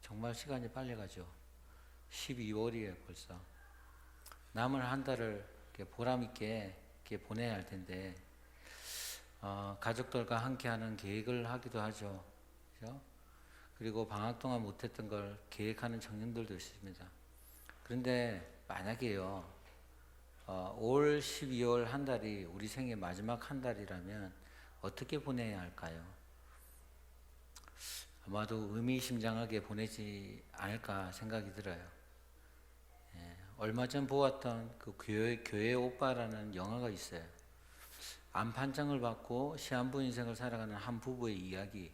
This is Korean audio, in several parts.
정말 시간이 빨리 가죠. 12월이에요, 벌써. 남은 한 달을 이렇게 보람 있게 이렇게 보내야 할 텐데, 가족들과 함께하는 계획을 하기도 하죠. 그죠? 그리고 방학 동안 못했던 걸 계획하는 청년들도 있습니다. 그런데 만약에요, 올 12월 한 달이 우리 생애 마지막 한 달이라면 어떻게 보내야 할까요? 아마도 의미심장하게 보내지 않을까 생각이 들어요. 얼마 전 보았던 그 교회 오빠라는 영화가 있어요. 암 판정을 받고 시한부 인생을 살아가는 한 부부의 이야기.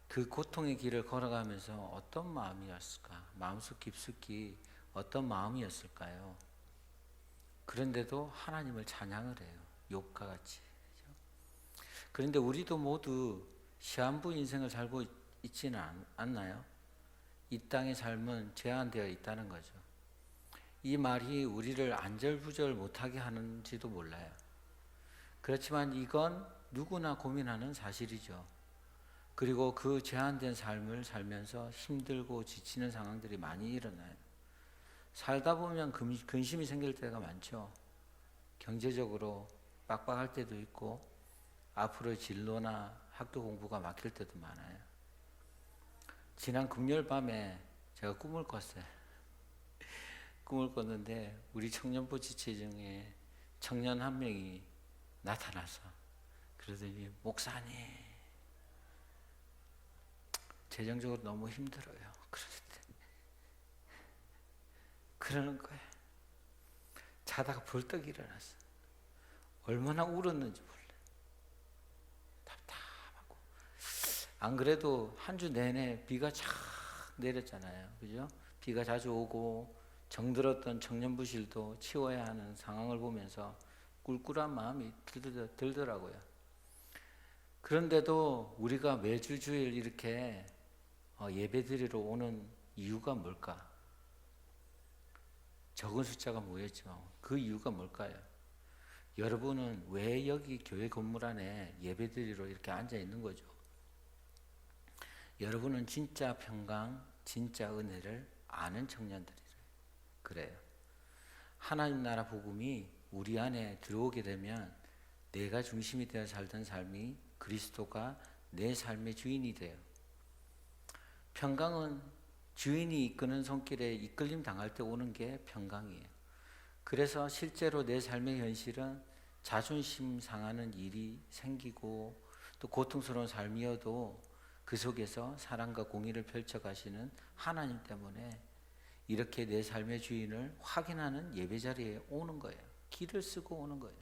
그 고통의 길을 걸어가면서 어떤 마음이었을까? 마음속 깊숙이 어떤 마음이었을까요? 그런데도 하나님을 찬양을 해요. 욥과 같이. 그렇죠? 그런데 우리도 모두 시한부 인생을 살고 있지는 않나요? 이 땅의 삶은 제한되어 있다는 거죠. 이 말이 우리를 안절부절 못하게 하는지도 몰라요. 그렇지만 이건 누구나 고민하는 사실이죠. 그리고 그 제한된 삶을 살면서 힘들고 지치는 상황들이 많이 일어나요. 살다 보면 근심이 생길 때가 많죠. 경제적으로 빡빡할 때도 있고 앞으로 진로나 학교 공부가 막힐 때도 많아요. 지난 금요일 밤에 제가 꿈을 꿨어요. 꿈을 꿨는데 우리 청년부 지체 중에 청년 한 명이 나타나서 그러더니 목사님 재정적으로 너무 힘들어요. 그러는 거예요. 자다가 벌떡 일어났어. 얼마나 울었는지 몰라요. 답답하고. 안 그래도 한 주 내내 비가 쫙 내렸잖아요. 그죠? 비가 자주 오고 정들었던 청년부실도 치워야 하는 상황을 보면서 꿀꿀한 마음이 들더라고요. 그런데도 우리가 매주 주일 이렇게 예배드리러 오는 이유가 뭘까? 적은 숫자가 모였지만 그 이유가 뭘까요? 여러분은 왜 여기 교회 건물 안에 예배드리러 이렇게 앉아 있는 거죠? 여러분은 진짜 평강, 진짜 은혜를 아는 청년들이래요. 그래요. 하나님 나라 복음이 우리 안에 들어오게 되면 내가 중심이 되어 살던 삶이 그리스도가 내 삶의 주인이 돼요. 평강은 주인이 이끄는 손길에 이끌림 당할 때 오는 게 평강이에요. 그래서 실제로 내 삶의 현실은 자존심 상하는 일이 생기고 또 고통스러운 삶이어도 그 속에서 사랑과 공의를 펼쳐가시는 하나님 때문에 이렇게 내 삶의 주인을 확인하는 예배 자리에 오는 거예요. 길을 쓰고 오는 거예요.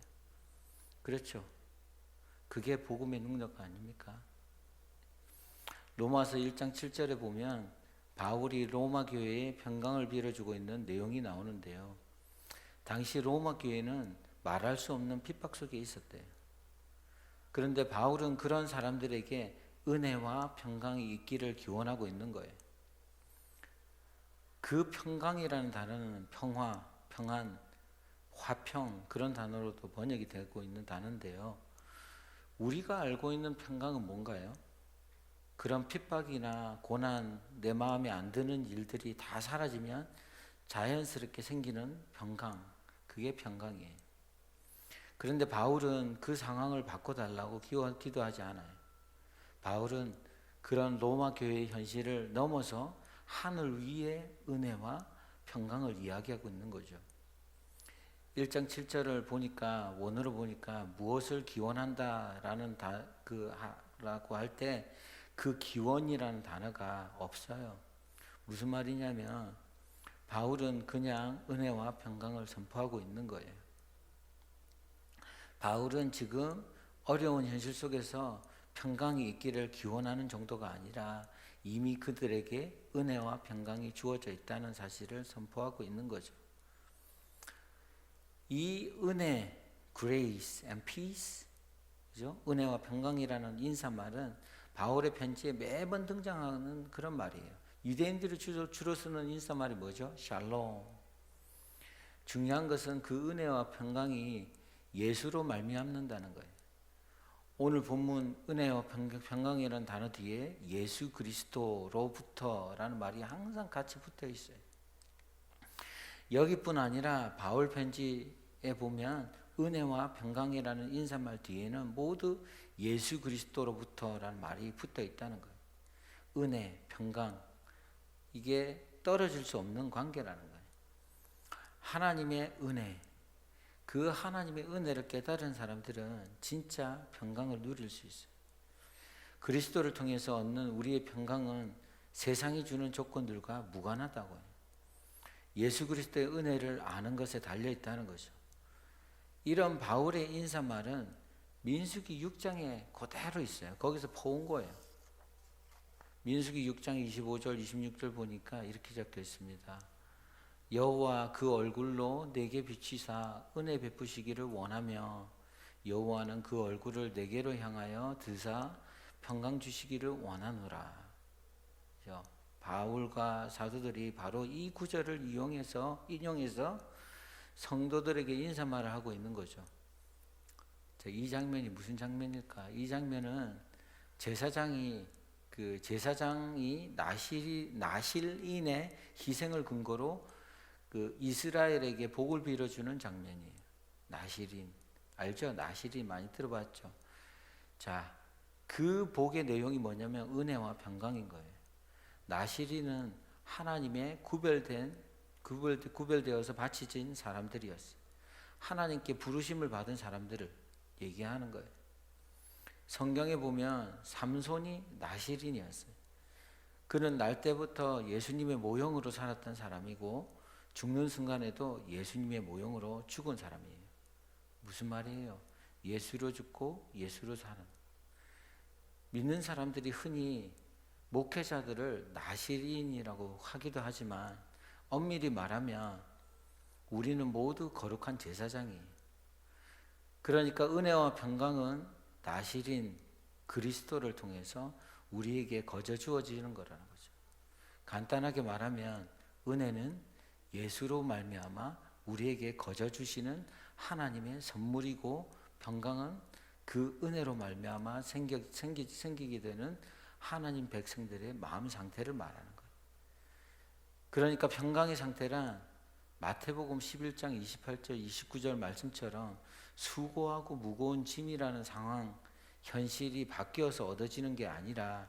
그렇죠? 그게 복음의 능력 아닙니까? 로마서 1장 7절에 보면 바울이 로마 교회에 평강을 빌어주고 있는 내용이 나오는데요. 당시 로마 교회는 말할 수 없는 핍박 속에 있었대요. 그런데 바울은 그런 사람들에게 은혜와 평강이 있기를 기원하고 있는 거예요. 그 평강이라는 단어는 평화, 평안, 화평 그런 단어로도 번역이 되고 있는 단어인데요. 우리가 알고 있는 평강은 뭔가요? 그런 핍박이나 고난, 내 마음에 안 드는 일들이 다 사라지면 자연스럽게 생기는 평강, 그게 평강이에요. 그런데 바울은 그 상황을 바꿔달라고 기도하지 않아요. 바울은 그런 로마 교회의 현실을 넘어서 하늘 위의 은혜와 평강을 이야기하고 있는 거죠. 1장 7절을 보니까 원어로 보니까 무엇을 기원한다라는 라고 할 때 그 기원이라는 단어가 없어요. 무슨 말이냐면 바울은 그냥 은혜와 평강을 선포하고 있는 거예요. 바울은 지금 어려운 현실 속에서 평강이 있기를 기원하는 정도가 아니라 이미 그들에게 은혜와 평강이 주어져 있다는 사실을 선포하고 있는 거죠. 이 은혜, grace and peace, 그죠? 은혜와 평강이라는 인사말은 바울의 편지에 매번 등장하는 그런 말이에요. 유대인들이 주로 쓰는 인사말이 뭐죠? 샬롬. 중요한 것은 그 은혜와 평강이 예수로 말미암는다는 거예요. 오늘 본문 은혜와 평강이라는 단어 뒤에 예수 그리스도로부터라는 말이 항상 같이 붙어 있어요. 여기뿐 아니라 바울 편지에 보면 은혜와 평강이라는 인사말 뒤에는 모두 예수 그리스도로부터라는 말이 붙어 있다는 거예요. 은혜, 평강, 이게 떨어질 수 없는 관계라는 거예요. 하나님의 은혜, 그 하나님의 은혜를 깨달은 사람들은 진짜 평강을 누릴 수 있어요. 그리스도를 통해서 얻는 우리의 평강은 세상이 주는 조건들과 무관하다고요. 예수 그리스도의 은혜를 아는 것에 달려 있다는 거죠. 이런 바울의 인사말은 민수기 6장에 그대로 있어요. 거기서 퍼온 거예요. 민수기 6장 25절 26절 보니까 이렇게 적혀 있습니다. 여호와 그 얼굴로 내게 비치사 은혜 베푸시기를 원하며 여호와는 그 얼굴을 내게로 향하여 드사 평강 주시기를 원하노라. 바울과 사도들이 바로 이 구절을 인용해서 성도들에게 인사말을 하고 있는 거죠. 이 장면이 무슨 장면일까? 이 장면은 제사장이 나실인의 희생을 근거로 이스라엘에게 복을 빌어주는 장면이에요. 나실인 알죠? 나실인 많이 들어봤죠? 자, 그 복의 내용이 뭐냐면 은혜와 평강인 거예요. 나실인은 하나님의 구별되어서 바치진 사람들이었어요. 하나님께 부르심을 받은 사람들을 얘기하는 거예요. 성경에 보면 삼손이 나실인이었어요. 그는 날 때부터 예수님의 모형으로 살았던 사람이고 죽는 순간에도 예수님의 모형으로 죽은 사람이에요. 무슨 말이에요? 예수로 죽고 예수로 사는. 믿는 사람들이 흔히 목회자들을 나실인이라고 하기도 하지만 엄밀히 말하면 우리는 모두 거룩한 제사장이에요. 그러니까 은혜와 평강은 나실인 그리스도를 통해서 우리에게 거저 주어지는 거라는 거죠. 간단하게 말하면 은혜는 예수로 말미암아 우리에게 거저 주시는 하나님의 선물이고 평강은 그 은혜로 말미암아 생기게 되는 하나님 백성들의 마음 상태를 말하는 거예요. 그러니까 평강의 상태란 마태복음 11장 28절 29절 말씀처럼 수고하고 무거운 짐이라는 상황, 현실이 바뀌어서 얻어지는 게 아니라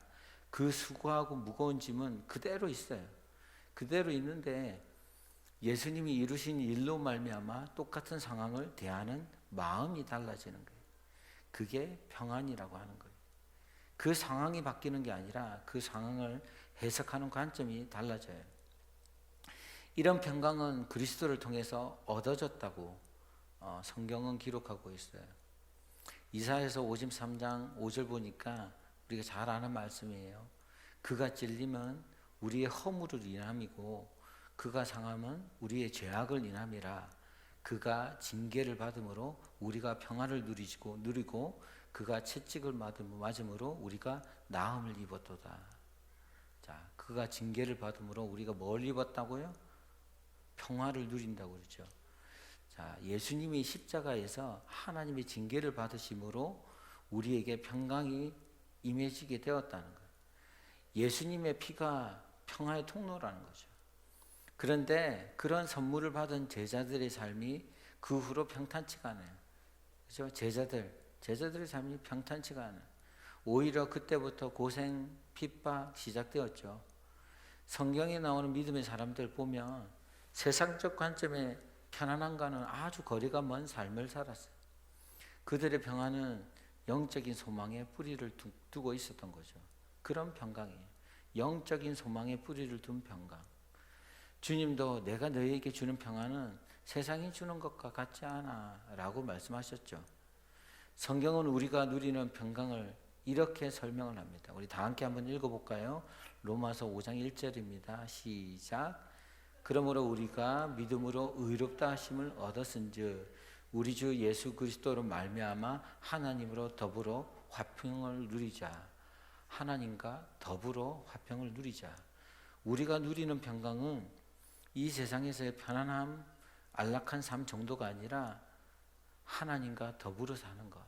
그 수고하고 무거운 짐은 그대로 있어요. 그대로 있는데 예수님이 이루신 일로 말미암아 똑같은 상황을 대하는 마음이 달라지는 거예요. 그게 평안이라고 하는 거예요. 그 상황이 바뀌는 게 아니라 그 상황을 해석하는 관점이 달라져요. 이런 평강은 그리스도를 통해서 얻어졌다고 성경은 기록하고 있어요. 이사야서 53장 5절 보니까 우리가 잘 아는 말씀이에요. 그가 찔림은 우리의 허물을 인함이고 그가 상함은 우리의 죄악을 인함이라. 그가 징계를 받음으로 우리가 평안을 누리고 그가 채찍을 맞음으로 우리가 나음을 입었도다. 자, 그가 징계를 받음으로 우리가 뭘 입었다고요? 평화를 누린다고 그러죠. 자, 예수님이 십자가에서 하나님의 징계를 받으심으로 우리에게 평강이 임해지게 되었다는 거예요. 예수님의 피가 평화의 통로라는 거죠. 그런데 그런 선물을 받은 제자들의 삶이 그 후로 평탄치가 않아요. 그렇죠? 제자들의 삶이 평탄치가 않아요. 오히려 그때부터 고생, 핍박 시작되었죠. 성경에 나오는 믿음의 사람들 보면 세상적 관점의 편안함과는 아주 거리가 먼 삶을 살았어요. 그들의 평안은 영적인 소망에 뿌리를 두고 있었던 거죠. 그런 평강이에요. 영적인 소망에 뿌리를 둔 평강. 주님도 내가 너희에게 주는 평안은 세상이 주는 것과 같지 않아 라고 말씀하셨죠. 성경은 우리가 누리는 평강을 이렇게 설명을 합니다. 우리 다 함께 한번 읽어볼까요? 로마서 5장 1절입니다. 시작. 그러므로 우리가 믿음으로 의롭다 하심을 얻었은즉 우리 주 예수 그리스도로 말미암아 하나님으로 더불어 화평을 누리자. 하나님과 더불어 화평을 누리자. 우리가 누리는 평강은 이 세상에서의 편안함, 안락한 삶 정도가 아니라 하나님과 더불어 사는 것.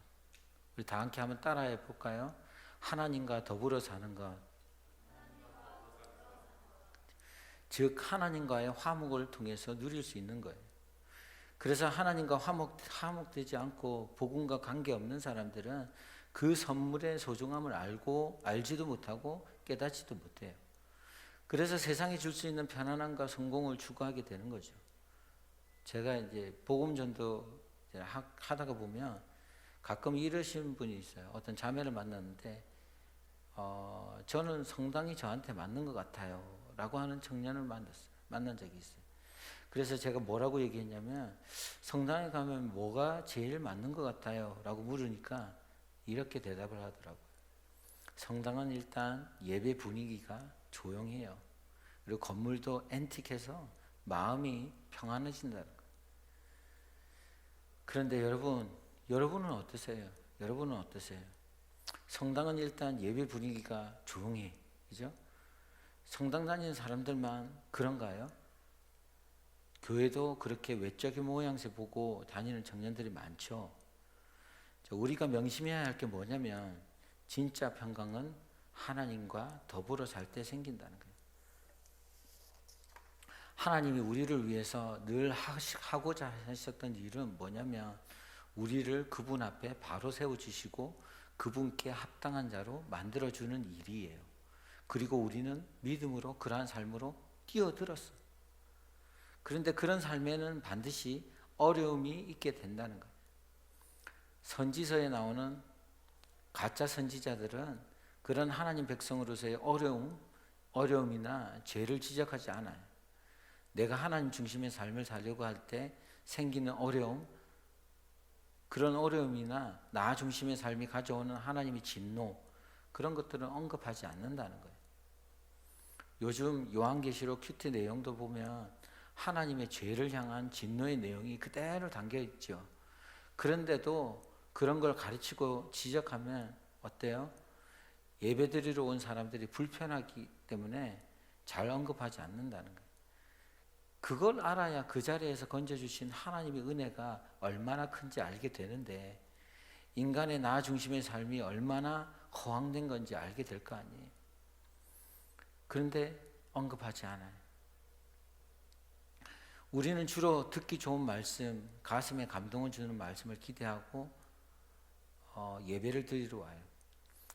우리 다 함께 한번 따라해 볼까요? 하나님과 더불어 사는 것. 즉 하나님과의 화목을 통해서 누릴 수 있는 거예요. 그래서 하나님과 화목되지 않고 복음과 관계없는 사람들은 그 선물의 소중함을 알지도 못하고 깨닫지도 못해요. 그래서 세상이 줄 수 있는 편안함과 성공을 추구하게 되는 거죠. 제가 이제 복음 전도 하다가 보면 가끔 이러시는 분이 있어요. 어떤 자매를 만났는데 저는 성당이 저한테 맞는 것 같아요 라고 하는 청년을 만난 적이 있어요. 그래서 제가 뭐라고 얘기했냐면, 성당에 가면 뭐가 제일 맞는 것 같아요 라고 물으니까 이렇게 대답을 하더라고요. 성당은 일단 예배 분위기가 조용해요. 그리고 건물도 앤틱해서 마음이 평안해진다는 거예요. 그런데 여러분은 어떠세요? 여러분은 어떠세요? 성당은 일단 예배 분위기가 조용해. 그죠? 성당 다니는 사람들만 그런가요? 교회도 그렇게 외적인 모양새 보고 다니는 청년들이 많죠. 우리가 명심해야 할 게 뭐냐면, 진짜 평강은 하나님과 더불어 살 때 생긴다는 거예요. 하나님이 우리를 위해서 늘 하고자 하셨던 일은 뭐냐면, 우리를 그분 앞에 바로 세워주시고 그분께 합당한 자로 만들어주는 일이에요. 그리고 우리는 믿음으로 그러한 삶으로 뛰어들었어요. 그런데 그런 삶에는 반드시 어려움이 있게 된다는 거예요. 선지서에 나오는 가짜 선지자들은 그런 하나님 백성으로서의 어려움이나 죄를 지적하지 않아요. 내가 하나님 중심의 삶을 살려고 할 때 생기는 어려움, 그런 어려움이나 나 중심의 삶이 가져오는 하나님의 진노, 그런 것들은 언급하지 않는다는 거예요. 요즘 요한계시록 큐티 내용도 보면 하나님의 죄를 향한 진노의 내용이 그대로 담겨 있죠. 그런데도 그런 걸 가르치고 지적하면 어때요? 예배드리러 온 사람들이 불편하기 때문에 잘 언급하지 않는다는 거예요. 그걸 알아야 그 자리에서 건져주신 하나님의 은혜가 얼마나 큰지 알게 되는데, 인간의 나 중심의 삶이 얼마나 허황된 건지 알게 될 거 아니에요. 그런데 언급하지 않아요. 우리는 주로 듣기 좋은 말씀, 가슴에 감동을 주는 말씀을 기대하고 예배를 드리러 와요.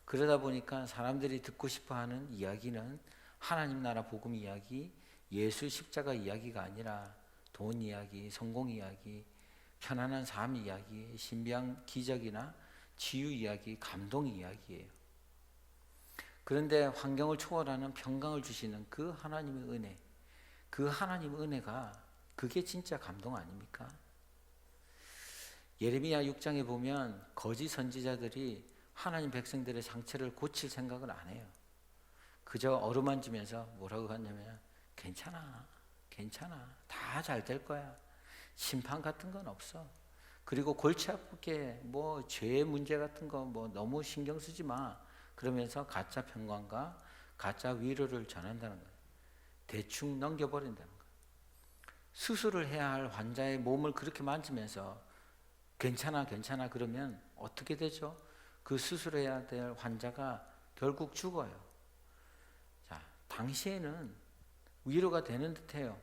그러다 보니까 사람들이 듣고 싶어하는 이야기는 하나님 나라 복음 이야기, 예수 십자가 이야기가 아니라 돈 이야기, 성공 이야기, 편안한 삶 이야기, 신비한 기적이나 치유 이야기, 감동 이야기예요. 그런데 환경을 초월하는 평강을 주시는 그 하나님의 은혜, 그 하나님의 은혜가 그게 진짜 감동 아닙니까? 예레미야 6장에 보면 거짓 선지자들이 하나님 백성들의 상처를 고칠 생각을 안 해요. 그저 어루만지면서 뭐라고 하냐면, 괜찮아, 다 잘 될 거야, 심판 같은 건 없어, 그리고 골치 아프게 뭐 죄의 문제 같은 거 뭐 너무 신경 쓰지 마, 그러면서 가짜 평강과 가짜 위로를 전한다는 거예요. 대충 넘겨버린다는 거예요. 수술을 해야 할 환자의 몸을 그렇게 만지면서 괜찮아 그러면 어떻게 되죠? 그 수술해야 될 환자가 결국 죽어요. 자, 당시에는 위로가 되는 듯해요.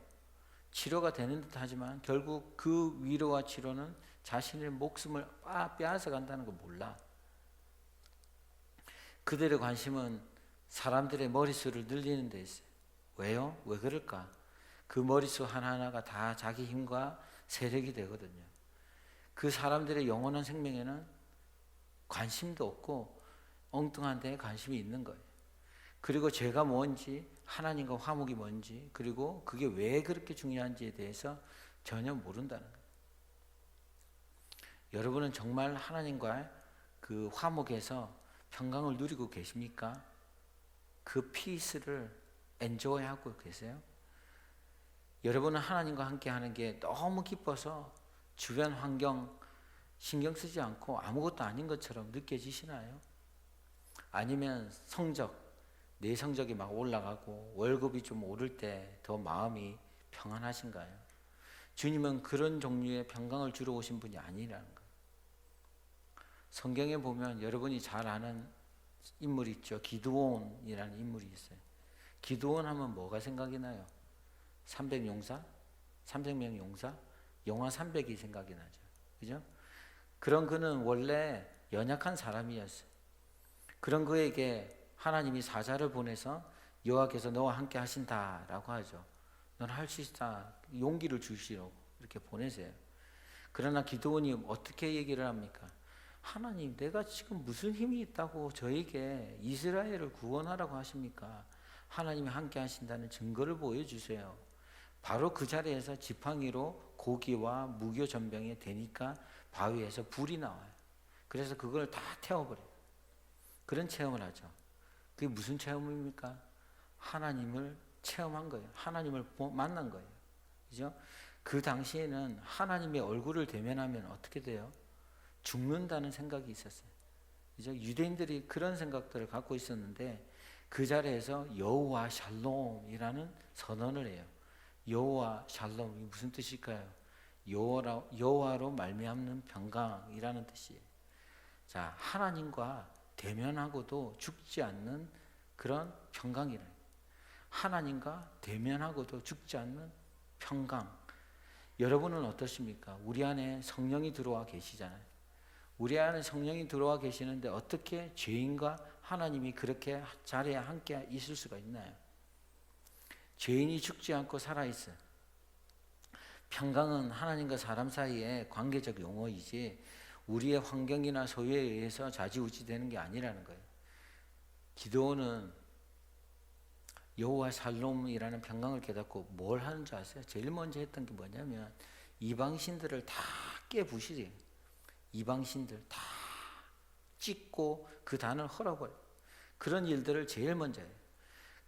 치료가 되는 듯하지만 결국 그 위로와 치료는 자신의 목숨을 빼앗아 간다는 거 몰라. 그들의 관심은 사람들의 머릿수를 늘리는 데 있어요. 왜요? 왜 그럴까? 그 머릿수 하나하나가 다 자기 힘과 세력이 되거든요. 그 사람들의 영원한 생명에는 관심도 없고 엉뚱한 데에 관심이 있는 거예요. 그리고 죄가 뭔지, 하나님과 화목이 뭔지, 그리고 그게 왜 그렇게 중요한지에 대해서 전혀 모른다는 거예요. 여러분은 정말 하나님과 그 화목에서 평강을 누리고 계십니까? 그 피스를 엔조이하고 계세요? 여러분은 하나님과 함께 하는 게 너무 기뻐서 주변 환경 신경 쓰지 않고 아무것도 아닌 것처럼 느껴지시나요? 아니면 내 성적이 막 올라가고 월급이 좀 오를 때 더 마음이 평안하신가요? 주님은 그런 종류의 평강을 주러 오신 분이 아니라는 거예요. 성경에 보면 여러분이 잘 아는 인물이 있죠. 기드온이라는 인물이 있어요. 기드온 하면 뭐가 생각이 나요? 300용사? 300명 용사? 영화 300이 생각이 나죠. 그죠? 그런 그는 원래 연약한 사람이었어요. 그런 그에게 하나님이 사자를 보내서 여호와께서 너와 함께 하신다라고 하죠. 넌 할 수 있다. 용기를 주시라고 이렇게 보내세요. 그러나 기드온이 어떻게 얘기를 합니까? 하나님, 내가 지금 무슨 힘이 있다고 저에게 이스라엘을 구원하라고 하십니까? 하나님이 함께 하신다는 증거를 보여주세요. 바로 그 자리에서 지팡이로 고기와 무교 전병에 대니까 바위에서 불이 나와요. 그래서 그걸 다 태워버려요. 그런 체험을 하죠. 그게 무슨 체험입니까? 하나님을 체험한 거예요. 하나님을 만난 거예요. 그죠? 그 당시에는 하나님의 얼굴을 대면하면 어떻게 돼요? 죽는다는 생각이 있었어요. 그죠? 유대인들이 그런 생각들을 갖고 있었는데 그 자리에서 여호와 샬롬이라는 선언을 해요. 여호와 샬롬이 무슨 뜻일까요? 여호와로 말미암는 평강이라는 뜻이에요. 자, 하나님과 대면하고도 죽지 않는 그런 평강이라. 하나님과 대면하고도 죽지 않는 평강. 여러분은 어떠십니까? 우리 안에 성령이 들어와 계시잖아요. 우리 안에 성령이 들어와 계시는데 어떻게 죄인과 하나님이 그렇게 자리에 함께 있을 수가 있나요? 죄인이 죽지 않고 살아있어요. 평강은 하나님과 사람 사이의 관계적 용어이지 우리의 환경이나 소유에 의해서 좌지우지 되는 게 아니라는 거예요. 기드온은 여호와 샬롬이라는 평강을 깨닫고 뭘 하는 줄 아세요? 제일 먼저 했던 게 뭐냐면 이방신들을 다 깨부시래요. 이방신들 다 찢고 그 단을 헐어버려요. 그런 일들을 제일 먼저 해요.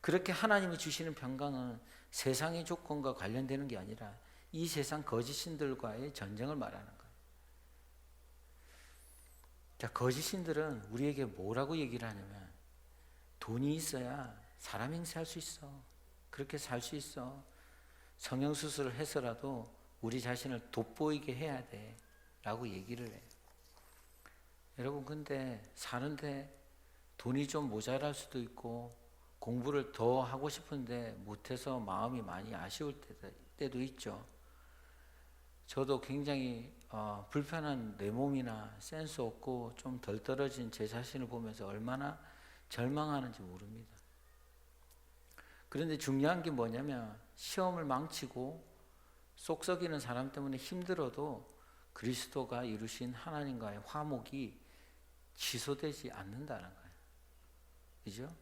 그렇게 하나님이 주시는 평강은 세상의 조건과 관련되는 게 아니라 이 세상 거짓신들과의 전쟁을 말하는 거예요. 자, 거짓신들은 우리에게 뭐라고 얘기를 하냐면 돈이 있어야 사람 행세할 수 있어. 그렇게 살 수 있어. 성형수술을 해서라도 우리 자신을 돋보이게 해야 돼. 라고 얘기를 해요. 여러분, 근데 사는데 돈이 좀 모자랄 수도 있고 공부를 더 하고 싶은데 못해서 마음이 많이 아쉬울 때도 있죠. 저도 굉장히 불편한 내 몸이나 센스 없고 좀 덜 떨어진 제 자신을 보면서 얼마나 절망하는지 모릅니다. 그런데 중요한 게 뭐냐면 시험을 망치고 속 썩이는 사람 때문에 힘들어도 그리스도가 이루신 하나님과의 화목이 취소되지 않는다는 거예요. 그죠?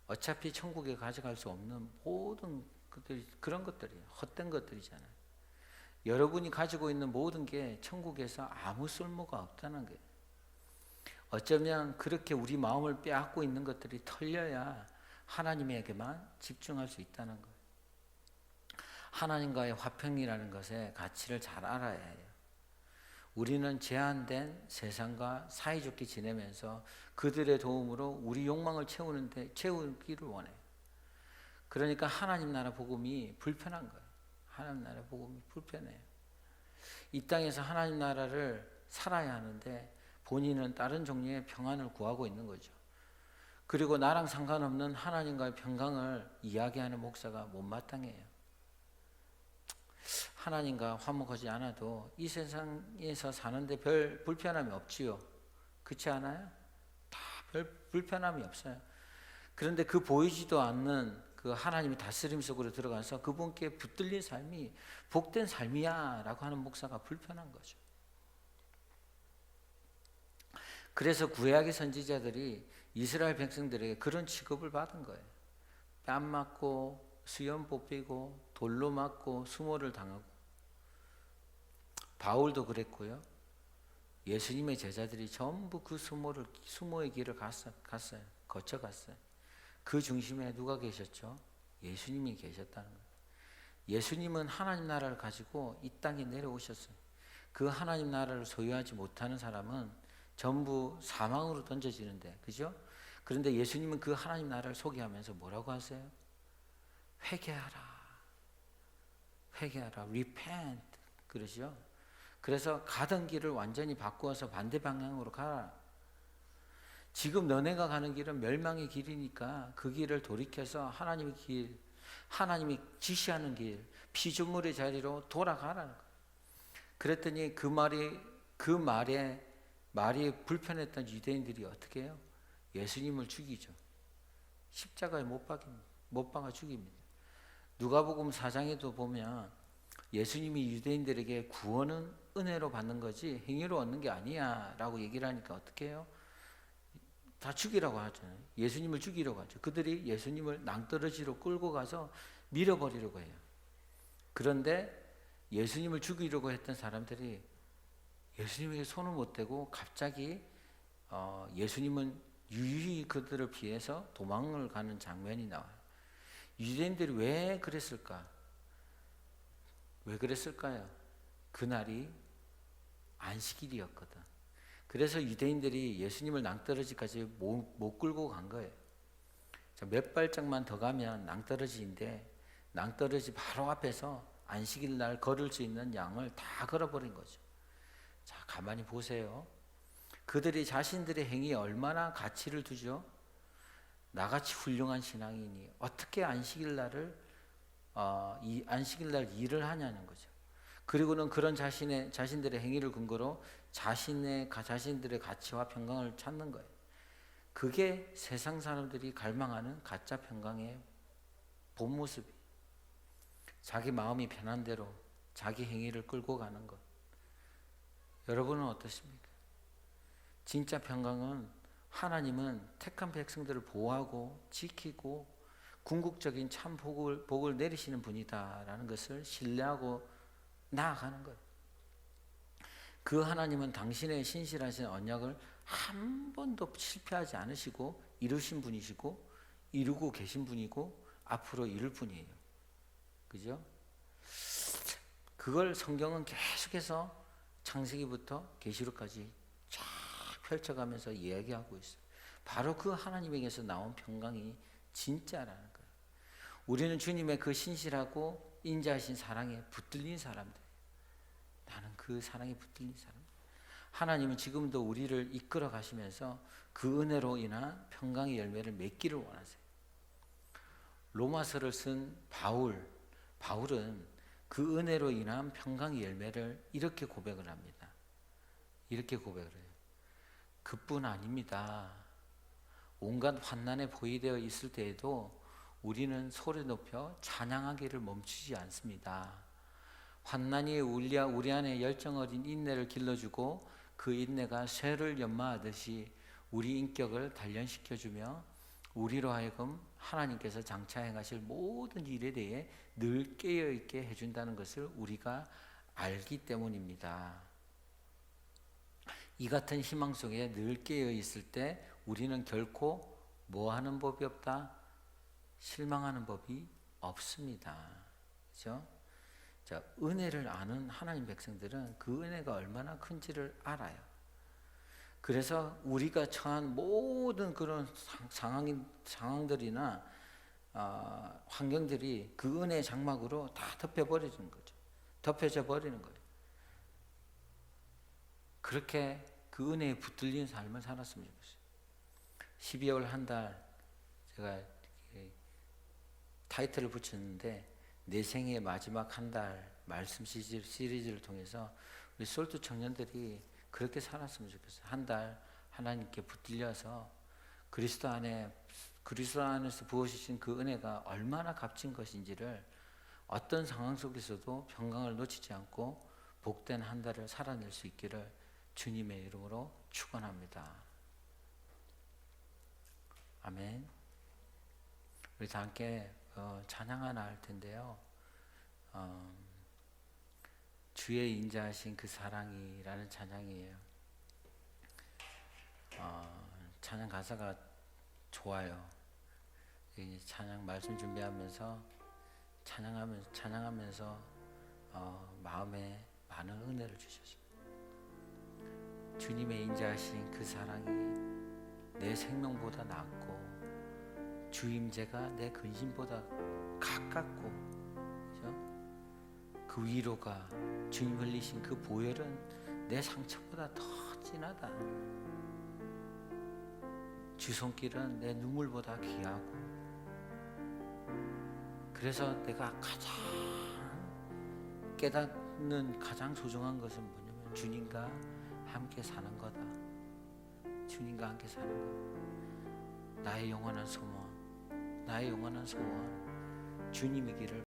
어차피 천국에 가져갈 수 없는 모든 것들이 그런 것들이에요. 헛된 것들이잖아요. 여러분이 가지고 있는 모든 게 천국에서 아무 쓸모가 없다는 거예요. 어쩌면 그렇게 우리 마음을 빼앗고 있는 것들이 털려야 하나님에게만 집중할 수 있다는 거예요. 하나님과의 화평이라는 것의 가치를 잘 알아야 해요. 우리는 제한된 세상과 사이좋게 지내면서 그들의 도움으로 우리 욕망을 채우기를 원해요. 그러니까 하나님 나라 복음이 불편한 거예요. 하나님 나라 복음이 불편해요. 이 땅에서 하나님 나라를 살아야 하는데 본인은 다른 종류의 평안을 구하고 있는 거죠. 그리고 나랑 상관없는 하나님과의 평강을 이야기하는 목사가 못마땅해요. 하나님과 화목하지 않아도 이 세상에서 사는데 별 불편함이 없지요. 그렇지 않아요? 다 별 불편함이 없어요. 그런데 그 보이지도 않는 그 하나님의 다스림 속으로 들어가서 그분께 붙들린 삶이 복된 삶이야 라고 하는 목사가 불편한 거죠. 그래서 구약의 선지자들이 이스라엘 백성들에게 그런 취급을 받은 거예요. 뺨 맞고 수염 뽑히고 돌로 맞고 수모를 당하고. 바울도 그랬고요. 예수님의 제자들이 전부 그 수모의 길을 갔어요. 거쳐갔어요. 그 중심에 누가 계셨죠? 예수님이 계셨다는 거예요. 예수님은 하나님 나라를 가지고 이 땅에 내려오셨어요. 그 하나님 나라를 소유하지 못하는 사람은 전부 사망으로 던져지는데, 그죠? 그런데 예수님은 그 하나님 나라를 소개하면서 뭐라고 하세요? 회개하라. 회개하라. repent. 그러죠? 그래서 가던 길을 완전히 바꾸어서 반대 방향으로 가라. 지금 너네가 가는 길은 멸망의 길이니까 그 길을 돌이켜서 하나님의 길, 하나님이 지시하는 길, 피조물의 자리로 돌아가라는 거예요. 그랬더니 그 말이 불편했던 유대인들이 어떻게 해요? 예수님을 죽이죠. 십자가에 못 박아 죽입니다. 누가복음 4장에도 보면 예수님이 유대인들에게 구원은 은혜로 받는 거지 행위로 얻는 게 아니야 라고 얘기를 하니까 어떻게 해요? 다 죽이라고 하잖아요. 예수님을 죽이려고 하죠. 그들이 예수님을 낭떠러지로 끌고 가서 밀어버리려고 해요. 그런데 예수님을 죽이려고 했던 사람들이 예수님에게 손을 못 대고 갑자기 예수님은 유유히 그들을 피해서 도망을 가는 장면이 나와요. 유대인들이 왜 그랬을까? 왜 그랬을까요? 그날이 안식일이었거든. 그래서 유대인들이 예수님을 낭떠러지까지 못 끌고 간 거예요. 몇 발짝만 더 가면 낭떠러지인데 낭떠러지 바로 앞에서 안식일 날 걸을 수 있는 양을 다 걸어버린 거죠. 자, 가만히 보세요. 그들이 자신들의 행위에 얼마나 가치를 두죠? 나같이 훌륭한 신앙인이 어떻게 안식일 날을 이 안식일 날 일을 하냐는 거죠. 그리고는 그런 자신들의 행위를 근거로 자신들의 가치와 평강을 찾는 거예요. 그게 세상 사람들이 갈망하는 가짜 평강의 본 모습이. 자기 마음이 편한 대로 자기 행위를 끌고 가는 것. 여러분은 어떠십니까? 진짜 평강은 하나님은 택한 백성들을 보호하고 지키고 궁극적인 참 복을 내리시는 분이다라는 것을 신뢰하고 나아가는 거예요. 그 하나님은 당신의 신실하신 언약을 한 번도 실패하지 않으시고 이루신 분이시고 이루고 계신 분이고 앞으로 이룰 분이에요. 그죠? 그걸 성경은 계속해서 창세기부터 계시록까지 쫙 펼쳐가면서 이야기하고 있어요. 바로 그 하나님에게서 나온 평강이 진짜라는 거예요. 우리는 주님의 그 신실하고 인자하신 사랑에 붙들린 사람들. 나는 그 사랑에 붙들린 사람. 하나님은 지금도 우리를 이끌어 가시면서 그 은혜로 인한 평강의 열매를 맺기를 원하세요. 로마서를 쓴 바울은 그 은혜로 인한 평강의 열매를 이렇게 고백을 합니다. 이렇게 고백을 해요. 그뿐 아닙니다. 온갖 환난에 포위되어 있을 때에도 우리는 소리 높여 찬양하기를 멈추지 않습니다. 환난이 우리 안에 열정 어린 인내를 길러주고 그 인내가 쇠를 연마하듯이 우리 인격을 단련시켜주며 우리로 하여금 하나님께서 장차 행하실 모든 일에 대해 늘 깨어있게 해준다는 것을 우리가 알기 때문입니다. 이 같은 희망 속에 늘 깨어있을 때 우리는 결코 뭐하는 법이 없다? 실망하는 법이 없습니다. 그렇죠? 자, 은혜를 아는 하나님 백성들은 그 은혜가 얼마나 큰지를 알아요. 그래서 우리가 처한 모든 그런 상황들이나 환경들이 그 은혜의 장막으로 다 덮여버리는 거죠. 덮여져 버리는 거예요. 그렇게 그 은혜에 붙들린 삶을 살았으면 좋겠어요. 12월 한 달 제가 타이틀을 붙였는데 내 생의 마지막 한 달 말씀 시리즈를 통해서 우리 솔트 청년들이 그렇게 살았으면 좋겠어요. 한 달 하나님께 붙들려서 그리스도 안에서 부어주신 그 은혜가 얼마나 값진 것인지를 어떤 상황 속에서도 평강을 놓치지 않고 복된 한 달을 살아낼 수 있기를 주님의 이름으로 축원합니다. 아멘. 우리 다 함께 찬양 하나 할 텐데요. 주의 인자하신 그 사랑이라는 찬양이에요. 찬양 가사가 좋아요. 찬양 말씀 준비하면서 찬양하면서 마음에 많은 은혜를 주셨어요. 주님의 인자하신 그 사랑이 내 생명보다 낫고 주임제가 내 근심보다 가깝고, 그죠? 그 위로가, 주님 흘리신 그 보혈은 내 상처보다 더 진하다. 주 손길은 내 눈물보다 귀하고, 그래서 내가 가장 깨닫는 가장 소중한 것은 뭐냐면 주님과 함께 사는 거다. 주님과 함께 사는 것. 나의 영원한 소원, 나의 영원한 소원, 주님이기를